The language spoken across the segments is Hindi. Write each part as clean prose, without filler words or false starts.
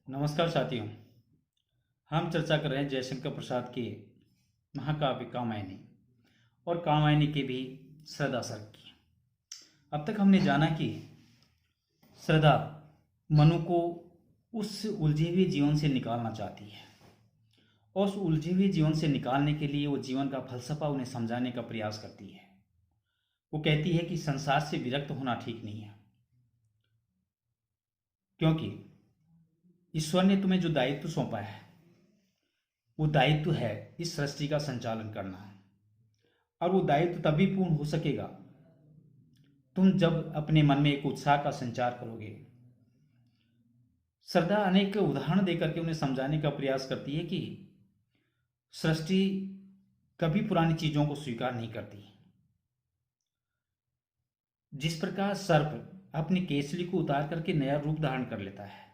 नमस्कार साथियों। हम चर्चा कर रहे हैं जयशंकर प्रसाद के महाकाव्य कामायनी और कामायनी के भी श्रद्धा सर की। अब तक हमने जाना कि श्रद्धा मनु को उस उलझे हुए जीवन से निकालना चाहती है और उस उलझे हुए जीवन से निकालने के लिए वो जीवन का फलसफा उन्हें समझाने का प्रयास करती है। वो कहती है कि संसार से विरक्त होना ठीक नहीं है, क्योंकि ईश्वर ने तुम्हें जो दायित्व सौंपा है वो दायित्व है इस सृष्टि का संचालन करना, और वो दायित्व तभी पूर्ण हो सकेगा तुम जब अपने मन में एक उत्साह का संचार करोगे। श्रद्धा अनेक उदाहरण देकर के उन्हें समझाने का प्रयास करती है कि सृष्टि कभी पुरानी चीजों को स्वीकार नहीं करती। जिस प्रकार सर्प अपनी केसली को उतार करके नया रूप धारण कर लेता है,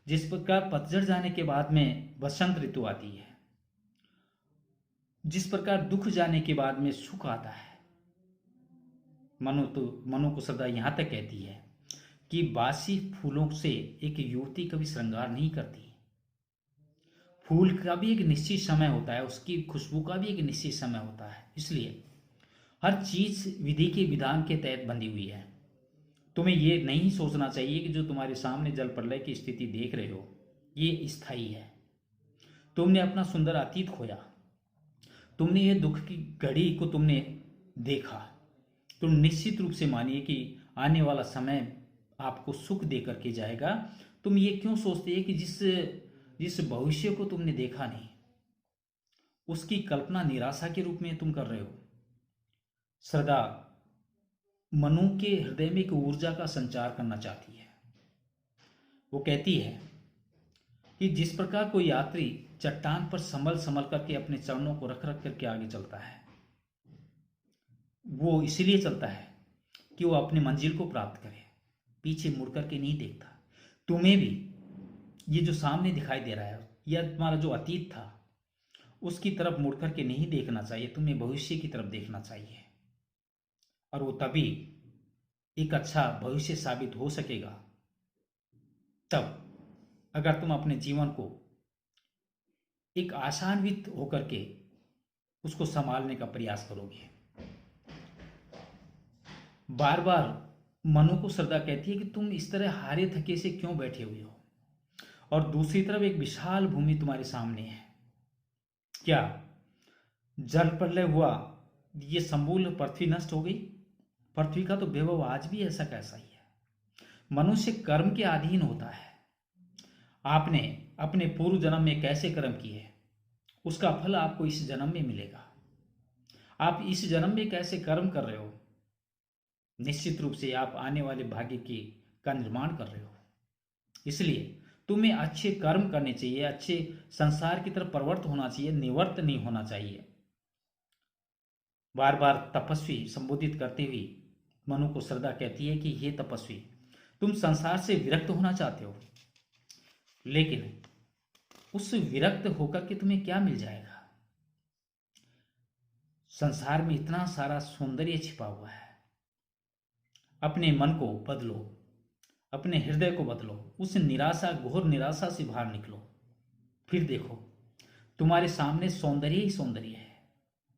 जिस प्रकार पतझड़ जाने के बाद में बसंत ऋतु आती है, जिस प्रकार दुख जाने के बाद में सुख आता है, मनु को श्रद्धा यहां तक कहती है कि बासी फूलों से एक युवती कभी श्रृंगार नहीं करती। फूल का भी एक निश्चित समय होता है, उसकी खुशबू का भी एक निश्चित समय होता है। इसलिए हर चीज विधि के विधान के तहत बंधी हुई है। तुम्हें ये नहीं सोचना चाहिए कि जो तुम्हारे सामने जल प्रलय की स्थिति देख रहे हो ये स्थायी है। तुमने अपना सुंदर अतीत खोया, तुमने ये दुख की घड़ी को तुमने देखा। तुम निश्चित रूप से मानिए कि आने वाला समय आपको सुख देकर के जाएगा। तुम ये क्यों सोचते हैं कि जिस भविष्य को तुमने देखा नहीं उसकी कल्पना निराशा के रूप में तुम कर रहे हो। श्रद्धा मनु के हृदय में एक ऊर्जा का संचार करना चाहती है। वो कहती है कि जिस प्रकार कोई यात्री चट्टान पर संभल संभल करके अपने चरणों को रख रख करके आगे चलता है, वो इसलिए चलता है कि वो अपनी मंजिल को प्राप्त करे, पीछे मुड़ करके नहीं देखता। तुम्हें भी ये जो सामने दिखाई दे रहा है या तुम्हारा जो अतीत था उसकी तरफ मुड़ करके नहीं देखना चाहिए, तुम्हें भविष्य की तरफ देखना चाहिए। और वो तभी एक अच्छा भविष्य साबित हो सकेगा तब अगर तुम अपने जीवन को एक आशान्वित होकर के उसको संभालने का प्रयास करोगे। बार बार मनु को श्रद्धा कहती है कि तुम इस तरह हारे थके से क्यों बैठे हुए हो, और दूसरी तरफ एक विशाल भूमि तुम्हारे सामने है। क्या जल प्रलय हुआ, ये समूल पृथ्वी नष्ट हो गई? पृथ्वी का तो वैभव आज भी ऐसा कैसा ही है। मनुष्य कर्म के अधीन होता है। आपने अपने पूर्व जन्म में कैसे कर्म किए उसका फल आपको इस जन्म में मिलेगा। आप इस जन्म में कैसे कर्म कर रहे हो, निश्चित रूप से आप आने वाले भाग्य का निर्माण कर रहे हो। इसलिए तुम्हें अच्छे कर्म करने चाहिए, अच्छे संसार की तरफ प्रवृत्त होना चाहिए, निवर्त नहीं होना चाहिए। बार बार तपस्वी संबोधित करते हुए मनु को श्रद्धा कहती है कि हे तपस्वी, तुम संसार से विरक्त होना चाहते हो, लेकिन उस विरक्त होकर के तुम्हें क्या मिल जाएगा? संसार में इतना सारा सौंदर्य छिपा हुआ है। अपने मन को बदलो, अपने हृदय को बदलो, उस निराशा, घोर निराशा से बाहर निकलो। फिर देखो तुम्हारे सामने सौंदर्य ही सौंदर्य है।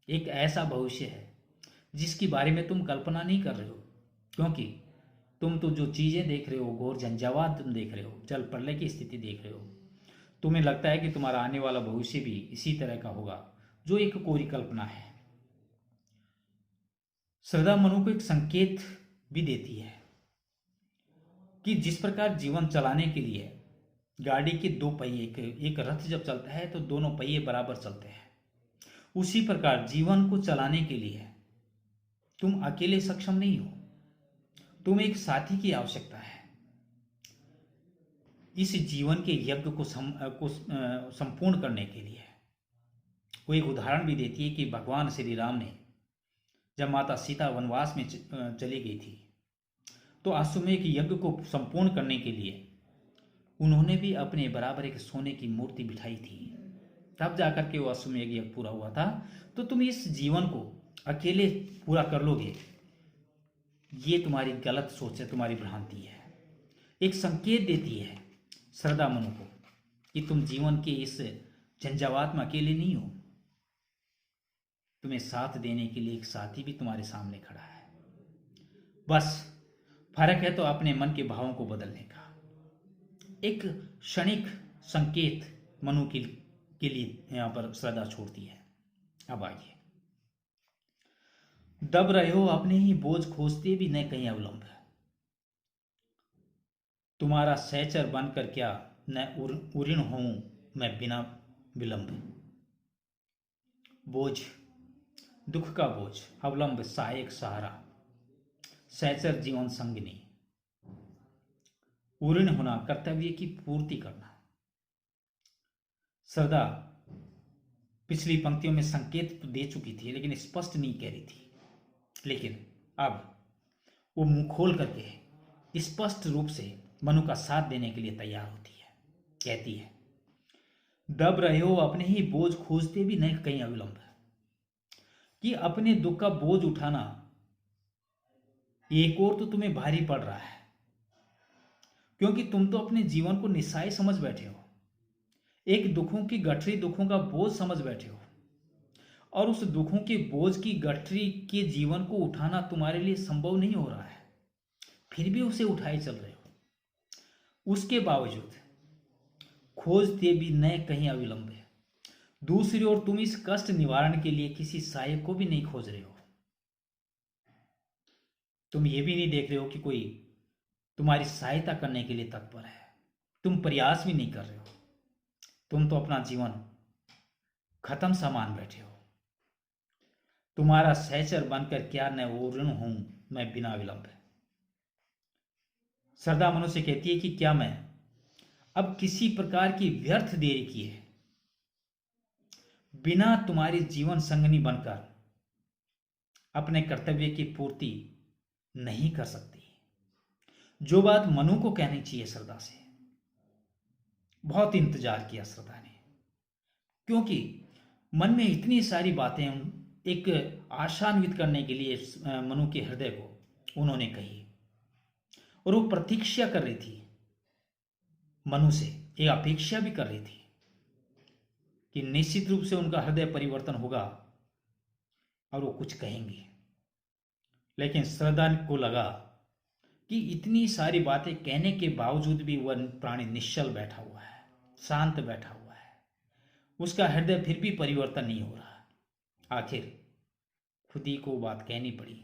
एक ऐसा भविष्य है जिसके बारे में तुम कल्पना नहीं कर रहे हो, क्योंकि तुम तो जो चीजें देख रहे हो, घोर झंझावात तुम देख रहे हो, जल प्रलय की स्थिति देख रहे हो। तुम्हें लगता है कि तुम्हारा आने वाला भविष्य भी इसी तरह का होगा, जो एक कोरी कल्पना है। श्रद्धा मनु को एक संकेत भी देती है कि जिस प्रकार जीवन चलाने के लिए गाड़ी के दो पहिए, एक रथ जब चलता है तो दोनों पहिए बराबर चलते हैं, उसी प्रकार जीवन को चलाने के लिए तुम अकेले सक्षम नहीं हो, तुम्हें एक साथी की आवश्यकता है। इस जीवन के यज्ञ को संपूर्ण करने के लिए वो एक उदाहरण भी देती है कि भगवान श्री राम ने जब माता सीता वनवास में चली गई थी तो अश्वमेध यज्ञ को संपूर्ण करने के लिए उन्होंने भी अपने बराबर एक सोने की मूर्ति बिठाई थी, तब जाकर के वो अश्वमेध यज्ञ पूरा हुआ था। तो तुम इस जीवन को अकेले पूरा कर लोगे, ये तुम्हारी गलत सोच है, तुम्हारी भ्रांति है। एक संकेत देती है श्रद्धा मनु को कि तुम जीवन के इस झंझावात में अकेले नहीं हो। तुम्हें साथ देने के लिए एक साथी भी तुम्हारे सामने खड़ा है। बस फर्क है तो अपने मन के भावों को बदलने का। एक क्षणिक संकेत मनु के लिए यहां पर श्रद्धा छोड़ती है। अब आइए, दब रहे हो अपने ही बोझ खोजते भी न कहीं अवलंब, तुम्हारा सहचर बनकर क्या न उऋण हूं मैं बिना विलंब। बोझ, दुख का बोझ, अवलंब सहायक सहारा, सहचर जीवन संगिनी, उऋण होना कर्तव्य की पूर्ति करना। श्रद्धा पिछली पंक्तियों में संकेत तो दे चुकी थी लेकिन स्पष्ट नहीं कह रही थी, लेकिन अब वो मुंह खोल करके स्पष्ट रूप से मनु का साथ देने के लिए तैयार होती है। कहती है, दब रहे हो अपने ही बोझ खोजते भी नहीं कहीं अविलंब, कि अपने दुख का बोझ उठाना एक और तो तुम्हें भारी पड़ रहा है, क्योंकि तुम तो अपने जीवन को निस्साय समझ बैठे हो, एक दुखों की गठरी दुखों का बोझ समझ बैठे हो, और उस दुखों के बोझ की गठरी के जीवन को उठाना तुम्हारे लिए संभव नहीं हो रहा है, फिर भी उसे उठाए चल रहे हो। उसके बावजूद खोजते भी न कहीं अविलंब है। दूसरी ओर तुम इस कष्ट निवारण के लिए किसी सहायक को भी नहीं खोज रहे हो। तुम ये भी नहीं देख रहे हो कि कोई तुम्हारी सहायता करने के लिए तत्पर है, तुम प्रयास भी नहीं कर रहे हो। तुम तो अपना जीवन खत्म सामान बैठे हो। तुम्हारा सहचर बनकर क्या न ऋण हूं मैं बिना विलंब। श्रद्धा मनु से कहती है कि क्या मैं अब किसी प्रकार की व्यर्थ देरी किए बिना तुम्हारी जीवन संगनी बनकर अपने कर्तव्य की पूर्ति नहीं कर सकती। जो बात मनु को कहनी चाहिए श्रद्धा से, बहुत इंतजार किया श्रद्धा ने, क्योंकि मन में इतनी सारी बातें एक आशान्वित करने के लिए मनु के हृदय को उन्होंने कही, और वो प्रतीक्षा कर रही थी मनु से, एक अपेक्षा भी कर रही थी कि निश्चित रूप से उनका हृदय परिवर्तन होगा और वो कुछ कहेंगे। लेकिन श्रद्धा को लगा कि इतनी सारी बातें कहने के बावजूद भी वह प्राणी निश्चल बैठा हुआ है, शांत बैठा हुआ है, उसका हृदय फिर भी परिवर्तन नहीं हो रहा। आखिर खुद ही को बात कहनी पड़ी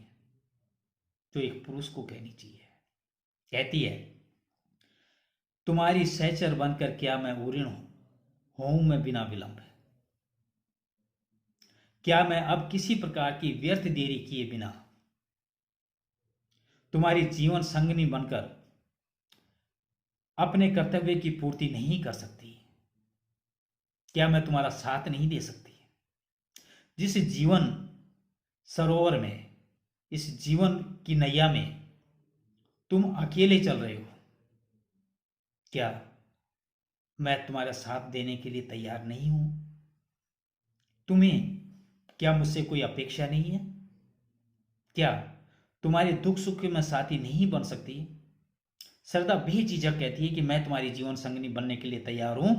जो एक पुरुष को कहनी चाहिए। कहती है, तुम्हारी सहचर बनकर क्या मैं उऋण हूं मैं बिना विलंब। क्या मैं अब किसी प्रकार की व्यर्थ देरी किए बिना तुम्हारी जीवन संगनी बनकर अपने कर्तव्य की पूर्ति नहीं कर सकती? क्या मैं तुम्हारा साथ नहीं दे सकती? जिस जीवन सरोवर में, इस जीवन की नैया में तुम अकेले चल रहे हो, क्या मैं तुम्हारा साथ देने के लिए तैयार नहीं हूं? तुम्हें क्या मुझसे कोई अपेक्षा नहीं है? क्या तुम्हारे दुख सुख में साथी नहीं बन सकती? श्रद्धा बेझिझक कहती है कि मैं तुम्हारी जीवन संगनी बनने के लिए तैयार हूं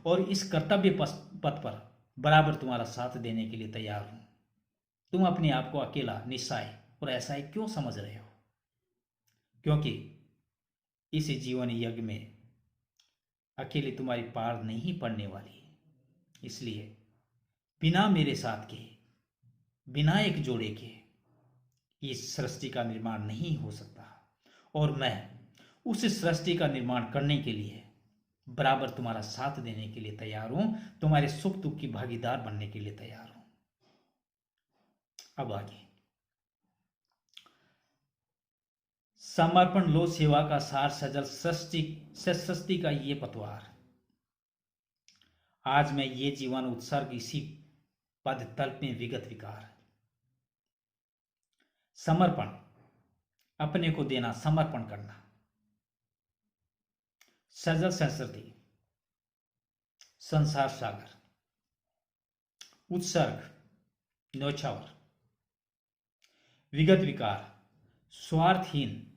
और इस कर्तव्य पथ पर बराबर तुम्हारा साथ देने के लिए तैयार हूं। तुम अपने आप को अकेला, निस्सहाय और असहाय क्यों समझ रहे हो? क्योंकि इस जीवन यज्ञ में अकेले तुम्हारी पार नहीं पड़ने वाली, इसलिए बिना मेरे साथ के, बिना एक जोड़े के इस सृष्टि का निर्माण नहीं हो सकता, और मैं उस सृष्टि का निर्माण करने के लिए बराबर तुम्हारा साथ देने के लिए तैयार हूं, तुम्हारे सुख दुख की भागीदार बनने के लिए तैयार हूं। अब आगे, समर्पण लो सेवा का सार सजल सृष्टि का ये पतवार, आज मैं ये जीवन उत्सर्ग इसी पद तल्प में विगत विकार। समर्पण, अपने को देना, समर्पण करना। सजल संस्कृति, संसार सागर। उत्सर्ग, न्योछावर। विगत विकार, स्वार्थहीन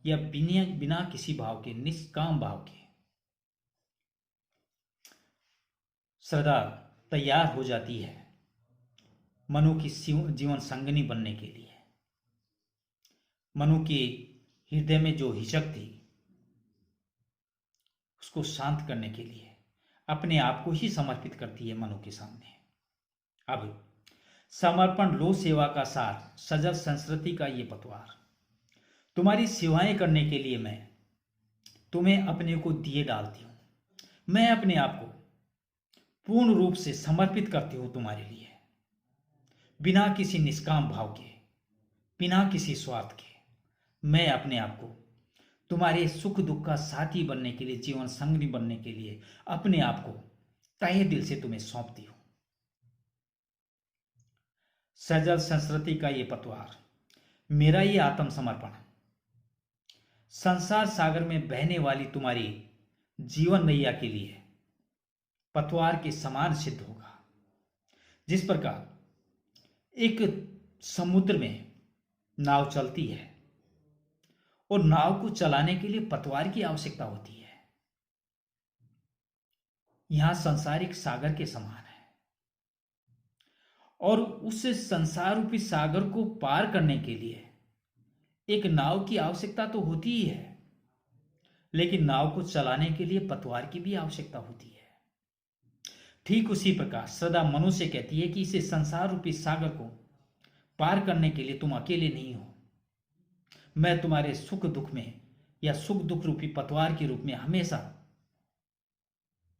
या बिना किसी भाव के, निष्काम भाव के। श्रद्धा तैयार हो जाती है मनु की जीवन संगनी बनने के लिए। मनु के हृदय में जो हिचक थी उसको शांत करने के लिए अपने आप को ही समर्पित करती है मनु के सामने। अब समर्पण लो सेवा का सार, सजल संस्कृति का ये पतवार। तुम्हारी सेवाएं करने के लिए मैं तुम्हें अपने को दिए डालती हूं। मैं अपने आप को पूर्ण रूप से समर्पित करती हूं तुम्हारे लिए, बिना किसी निष्काम भाव के, बिना किसी स्वार्थ के। मैं अपने आप को तुम्हारे सुख दुख का साथी बनने के लिए, जीवन संगनी बनने के लिए अपने आप को तहे दिल से तुम्हें सौंपती हूं। सजल संस्कृति का ये पतवार, मेरा ये आत्मसमर्पण संसार सागर में बहने वाली तुम्हारी जीवन नैया के लिए पतवार के समान सिद्ध होगा। जिस प्रकार एक समुद्र में नाव चलती है और नाव को चलाने के लिए पतवार की आवश्यकता होती है, यहां संसार एक सागर के समान है और उस संसार रूपी सागर को पार करने के लिए एक नाव की आवश्यकता तो होती ही है, लेकिन नाव को चलाने के लिए पतवार की भी आवश्यकता होती है। ठीक उसी प्रकार श्रद्धा मनु से कहती है कि इसे संसार रूपी सागर को पार करने के लिए तुम अकेले नहीं हो। मैं तुम्हारे सुख दुख में या सुख दुख रूपी पतवार के रूप में हमेशा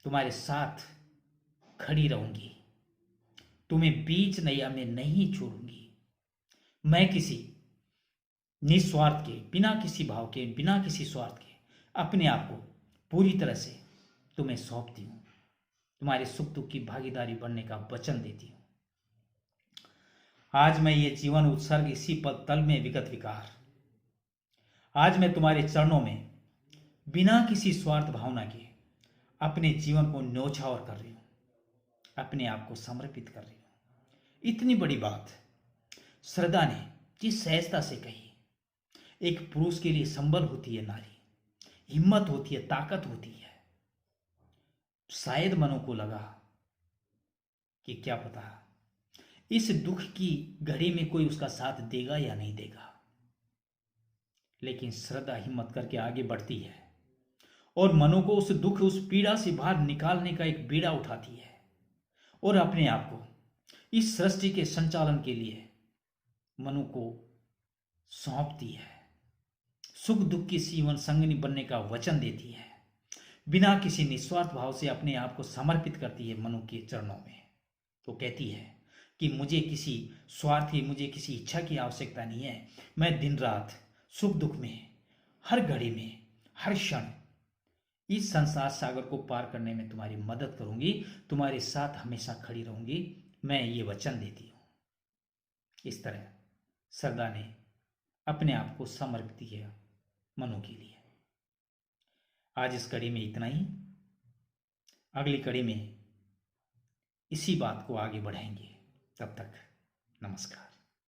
तुम्हारे साथ खड़ी रहूंगी, तुम्हें बीच नैया में नहीं छोड़ूंगी। मैं किसी निस्वार्थ के, बिना किसी भाव के, बिना किसी स्वार्थ के अपने आप को पूरी तरह से तुम्हें सौंपती हूं, तुम्हारे सुख दुख की भागीदारी बनने का वचन देती हूं। आज मैं ये जीवन उत्सर्ग इसी पद तल में विगत विकार, आज मैं तुम्हारे चरणों में बिना किसी स्वार्थ भावना के अपने जीवन को न्योछावर कर रही हूं, अपने आप को समर्पित कर रही हूं। इतनी बड़ी बात श्रद्धा ने जिस सहजता से कही, एक पुरुष के लिए संबल होती है नारी, हिम्मत होती है, ताकत होती है। शायद मनु को लगा कि क्या पता इस दुख की घड़ी में कोई उसका साथ देगा या नहीं देगा, लेकिन श्रद्धा हिम्मत करके आगे बढ़ती है और मनु को उस दुख, उस पीड़ा से बाहर निकालने का एक बीड़ा उठाती है और अपने आप को इस सृष्टि के संचालन के लिए मनु को सौंपती है। सुख दुख की जीवन संगनी बनने का वचन देती है, बिना किसी निस्वार्थ भाव से अपने आप को समर्पित करती है मनु के चरणों में। तो कहती है कि मुझे किसी स्वार्थ की, मुझे किसी इच्छा की आवश्यकता नहीं है। मैं दिन रात सुख दुख में, हर घड़ी में, हर क्षण इस संसार सागर को पार करने में तुम्हारी मदद करूंगी, तुम्हारे साथ हमेशा खड़ी रहूंगी, मैं ये वचन देती हूं। इस तरह श्रद्धा ने अपने आप को समर्पित किया मनु के लिए। आज इस कड़ी में इतना ही। अगली कड़ी में इसी बात को आगे बढ़ाएंगे। तब तक नमस्कार।